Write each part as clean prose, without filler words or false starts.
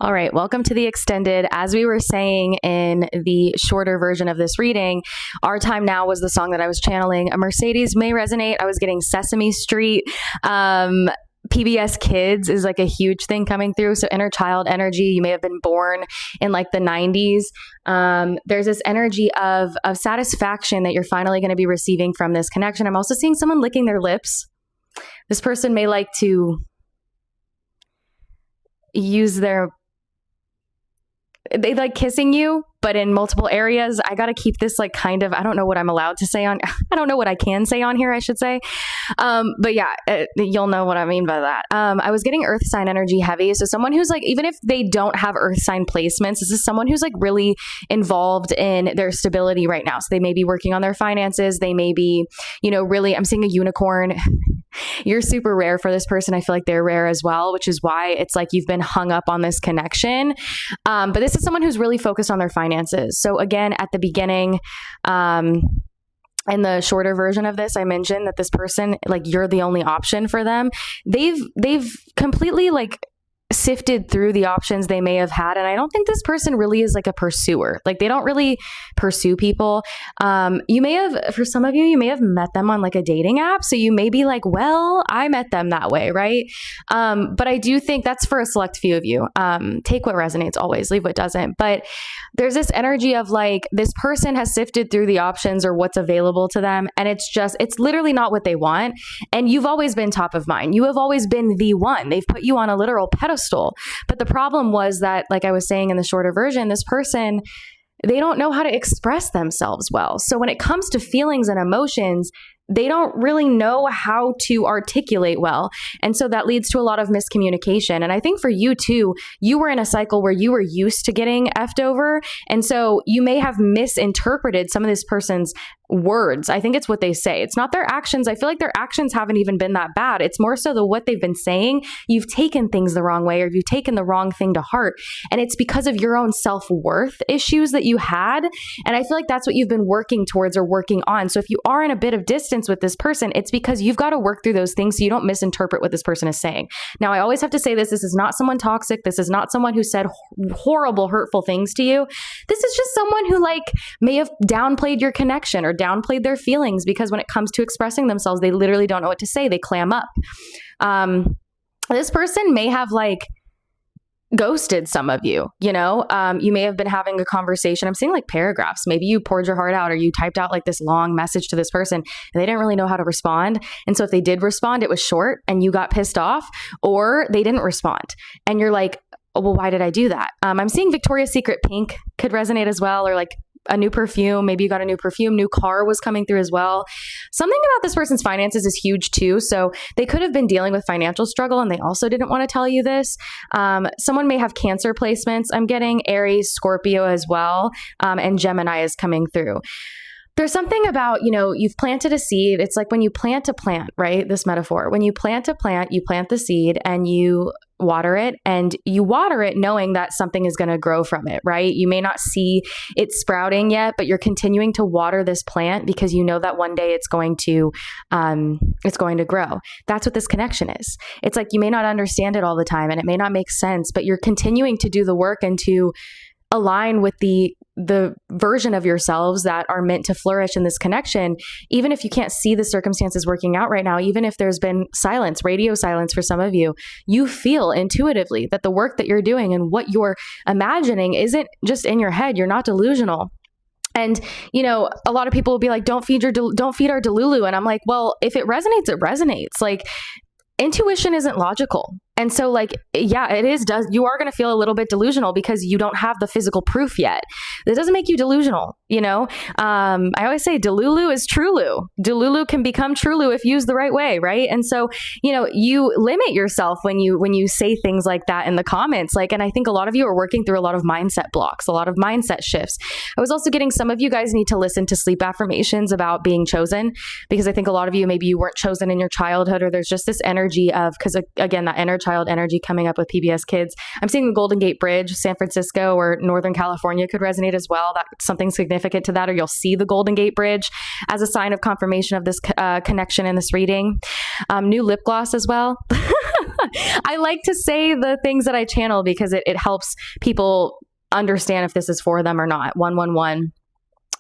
All right, welcome to the extended. As we were saying in the shorter version of this reading, Our Time Now was the song that I was channeling. A Mercedes may resonate. I was getting Sesame Street. PBS Kids is like a huge thing coming through. So inner child energy, you may have been born in like the 90s. There's this energy of satisfaction that you're finally going to be receiving from this connection. I'm also seeing someone licking their lips. This person may like to use they like kissing you, but in multiple areas. I got to keep this like kind of, I don't know what I'm allowed to say I don't know what I can say on here, I should say. But yeah, you'll know what I mean by that. I was getting earth sign energy heavy. So someone who's like, even if they don't have earth sign placements, this is someone who's like really involved in their stability right now. So they may be working on their finances. They may be, really, I'm seeing a unicorn. You're super rare for this person. I feel like they're rare as well, which is why it's like you've been hung up on this connection. But this is someone who's really focused on their finances. So again, at the beginning, in the shorter version of this, I mentioned that this person, like, you're the only option for them. They've completely like sifted through the options they may have had. And I don't think this person really is like a pursuer. Like, they don't really pursue people. You may have, for some of you, you may have met them on like a dating app. So you may be like, well, I met them that way, right? But I do think that's for a select few of you. Take what resonates always, leave what doesn't. But there's this energy of like, this person has sifted through the options or what's available to them. And it's literally not what they want. And you've always been top of mind. You have always been the one. They've put you on a literal pedestal. But the problem was that, like I was saying in the shorter version, this person, they don't know how to express themselves well. So when it comes to feelings and emotions, they don't really know how to articulate well. And so that leads to a lot of miscommunication. And I think for you too, you were in a cycle where you were used to getting effed over. And so you may have misinterpreted some of this person's words. I think it's what they say. It's not their actions. I feel like their actions haven't even been that bad. It's more so what they've been saying. You've taken things the wrong way, or you've taken the wrong thing to heart. And it's because of your own self-worth issues that you had. And I feel like that's what you've been working towards or working on. So if you are in a bit of distance with this person, it's because you've got to work through those things so you don't misinterpret what this person is saying. Now, I always have to say this is not someone toxic. This is not someone who said horrible, hurtful things to you. This is just someone who like may have downplayed your connection or downplayed their feelings, because when it comes to expressing themselves, they literally don't know what to say. They clam up. This person may have like ghosted some of you, you may have been having a conversation. I'm seeing like paragraphs. Maybe you poured your heart out, or you typed out like this long message to this person and they didn't really know how to respond. And so if they did respond, it was short and you got pissed off, or they didn't respond. And you're like, oh, well, why did I do that? I'm seeing Victoria's Secret pink could resonate as well, or like a new perfume. Maybe you got a new perfume, new car was coming through as well. Something about this person's finances is huge too. So they could have been dealing with financial struggle and they also didn't want to tell you this. Someone may have Cancer placements. I'm getting Aries, Scorpio as well. And Gemini is coming through. There's something about, you've planted a seed. It's like when you plant a plant, right? This metaphor. When you plant a plant, you plant the seed and you water it, and you water it knowing that something is going to grow from it, right? You may not see it sprouting yet, but you're continuing to water this plant because you know that one day it's going to grow. That's what this connection is. It's like you may not understand it all the time and it may not make sense, but you're continuing to do the work and to align with the version of yourselves that are meant to flourish in this connection. Even if you can't see the circumstances working out right now, even if there's been silence, radio silence for some of you, you feel intuitively that the work that you're doing and what you're imagining isn't just in your head. You're not delusional. And, a lot of people will be like, don't feed our Delulu. And I'm like, well, if it resonates, it resonates. Like, intuition isn't logical. And so like, yeah, you are going to feel a little bit delusional because you don't have the physical proof yet. That doesn't make you delusional. I always say Delulu is Trulu. Delulu can become Trulu if used the right way. Right. And so, you limit yourself when you say things like that in the comments, and I think a lot of you are working through a lot of mindset blocks, a lot of mindset shifts. I was also getting some of you guys need to listen to sleep affirmations about being chosen, because I think a lot of you, maybe you weren't chosen in your childhood, or there's just this energy of, because again, that inner child energy coming up with PBS Kids. I'm seeing the Golden Gate Bridge, San Francisco or Northern California could resonate as well. That's something significant to that, or you'll see the Golden Gate Bridge as a sign of confirmation of this connection in this reading. New lip gloss as well. I like to say the things that I channel because it helps people understand if this is for them or not. 111.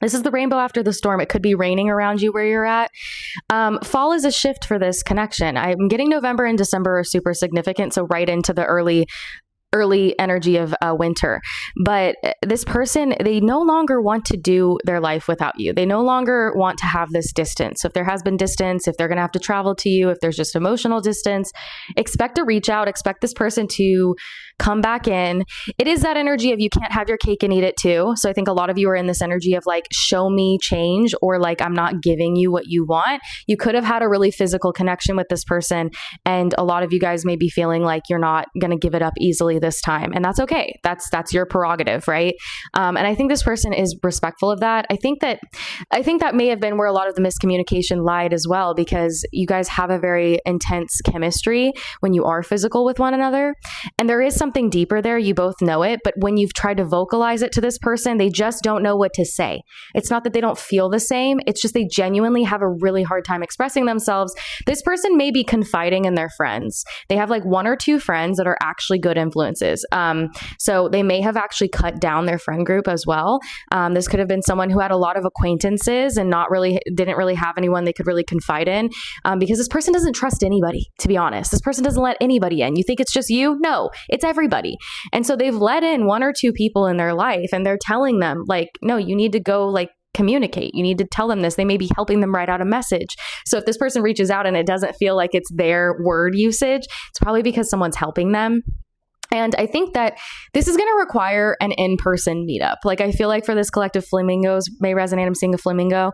This is the rainbow after the storm. It could be raining around you where you're at. Fall is a shift for this connection. I'm getting November and December are super significant. So right into the early energy of winter. But this person, they no longer want to do their life without you. They no longer want to have this distance. So if there has been distance, if they're going to have to travel to you, if there's just emotional distance, expect to reach out, expect this person to come back in. It is that energy of you can't have your cake and eat it too. So I think a lot of you are in this energy of like, show me change, or like, I'm not giving you what you want. You could have had a really physical connection with this person. And a lot of you guys may be feeling like you're not going to give it up easily this time. And that's okay. That's your prerogative, right? And I think this person is respectful of that. I think that may have been where a lot of the miscommunication lied as well, because you guys have a very intense chemistry when you are physical with one another. And there is something deeper there. You both know it. But when you've tried to vocalize it to this person, they just don't know what to say. It's not that they don't feel the same. It's just they genuinely have a really hard time expressing themselves. This person may be confiding in their friends. They have like one or two friends that are actually good influences. So they may have actually cut down their friend group as well. This could have been someone who had a lot of acquaintances and didn't really have anyone they could really confide in, because this person doesn't trust anybody, to be honest. This person doesn't let anybody in. You think it's just you? No, it's everybody. And so they've let in one or two people in their life, and they're telling them like, no, you need to go like communicate. You need to tell them this. They may be helping them write out a message. So if this person reaches out and it doesn't feel like it's their word usage, it's probably because someone's helping them. And I think that this is going to require an in-person meetup. Like, I feel like for this collective, flamingos may resonate. I'm seeing a flamingo.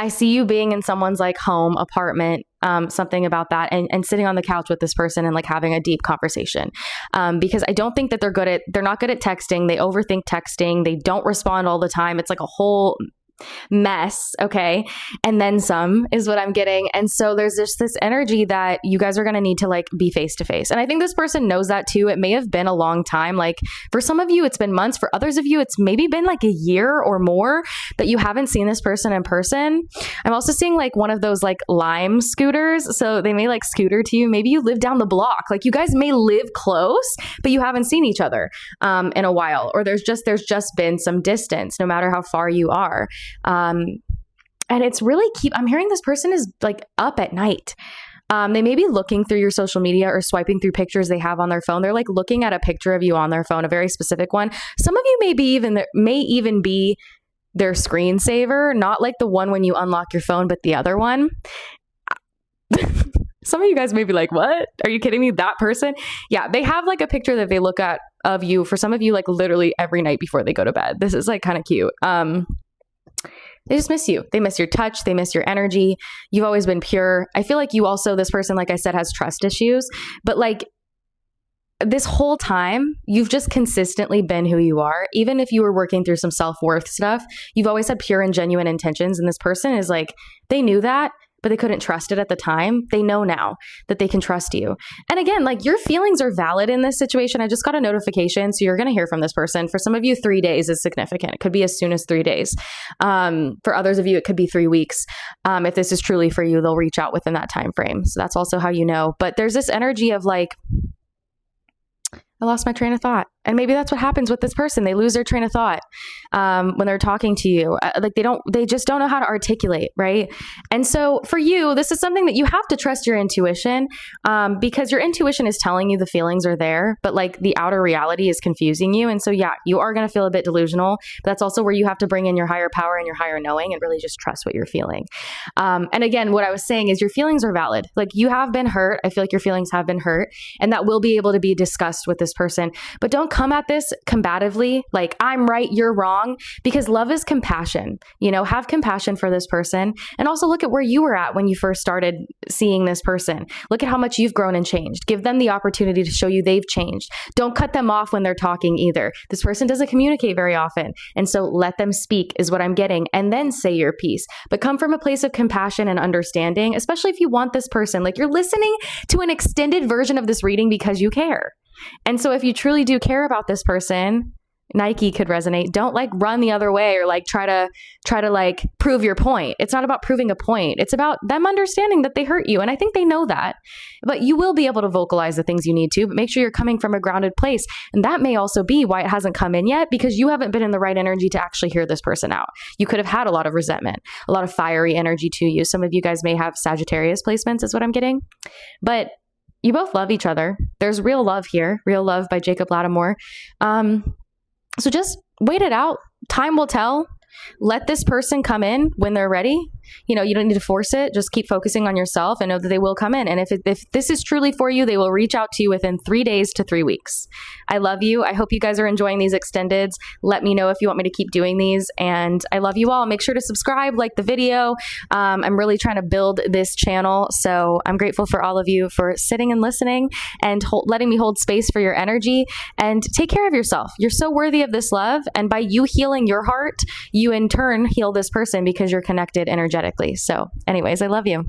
I see you being in someone's like home, apartment, something about that, and sitting on the couch with this person and like having a deep conversation. Because I don't think that they're not good at texting. They overthink texting. They don't respond all the time. It's like a whole mess, okay? And then some is what I'm getting. And so there's just this energy that you guys are going to need to like be face to face. And I think this person knows that too. It may have been a long time. Like for some of you, it's been months. For others of you, it's maybe been like a year or more that you haven't seen this person in person. I'm also seeing like one of those like Lime scooters. So they may like scooter to you. Maybe you live down the block. Like you guys may live close, but you haven't seen each other in a while. Or there's just been some distance, no matter how far you are. And it's really I'm hearing this person is like up at night. They may be looking through your social media or swiping through pictures they have on their phone. They're like looking at a picture of you on their phone, a very specific one. Some of you may even be their screensaver, not like the one when you unlock your phone, but the other one. Some of you guys may be like, what? Are you kidding me? That person? Yeah, they have like a picture that they look at of you, for some of you, like literally every night before they go to bed. This is like kind of cute. They just miss you. They miss your touch. They miss your energy. You've always been pure. I feel like you also, this person, like I said, has trust issues. But like this whole time, you've just consistently been who you are. Even if you were working through some self-worth stuff, you've always had pure and genuine intentions. And this person is like, they knew that, but they couldn't trust it at the time. They know now that they can trust you. And again, like your feelings are valid in this situation. I just got a notification. So you're going to hear from this person. For some of you, 3 days is significant. It could be as soon as 3 days. For others of you, it could be 3 weeks. If this is truly for you, they'll reach out within that time frame. So that's also how you know. But there's this energy of like, I lost my train of thought. And maybe that's what happens with this person. They lose their train of thought when they're talking to you. Like they just don't know how to articulate, right? And so for you, this is something that you have to trust your intuition, because your intuition is telling you the feelings are there, but like the outer reality is confusing you. And so yeah, you are going to feel a bit delusional, but that's also where you have to bring in your higher power and your higher knowing and really just trust what you're feeling. And again, what I was saying is your feelings are valid. Like you have been hurt. I feel like your feelings have been hurt, and that will be able to be discussed with this person, but don't come at this combatively, like I'm right, you're wrong, because love is compassion. Have compassion for this person, and also look at where you were at when you first started seeing this person. Look at how much you've grown and changed. Give them the opportunity to show you they've changed. Don't cut them off when they're talking either. This person doesn't communicate very often, and so let them speak is what I'm getting, and then say your piece. But come from a place of compassion and understanding, especially if you want this person. Like you're listening to an extended version of this reading because you care. And so if you truly do care about this person, Nike could resonate. Don't like run the other way or like try to like prove your point. It's not about proving a point. It's about them understanding that they hurt you. And I think they know that, but you will be able to vocalize the things you need to, but make sure you're coming from a grounded place. And that may also be why it hasn't come in yet, because you haven't been in the right energy to actually hear this person out. You could have had a lot of resentment, a lot of fiery energy to you. Some of you guys may have Sagittarius placements is what I'm getting, but you both love each other. There's real love here, Real Love by Jacob Lattimore. So just wait it out. Time will tell. Let this person come in when they're ready. You know, you don't need to force it. Just keep focusing on yourself and know that they will come in. And if this is truly for you, they will reach out to you within 3 days to 3 weeks. I love you. I hope you guys are enjoying these extendeds. Let me know if you want me to keep doing these. And I love you all. Make sure to subscribe, like the video. I'm really trying to build this channel. So I'm grateful for all of you for sitting and listening and letting me hold space for your energy. And take care of yourself. You're so worthy of this love. And by you healing your heart, you in turn heal this person because you're connected energetically. So anyways, I love you.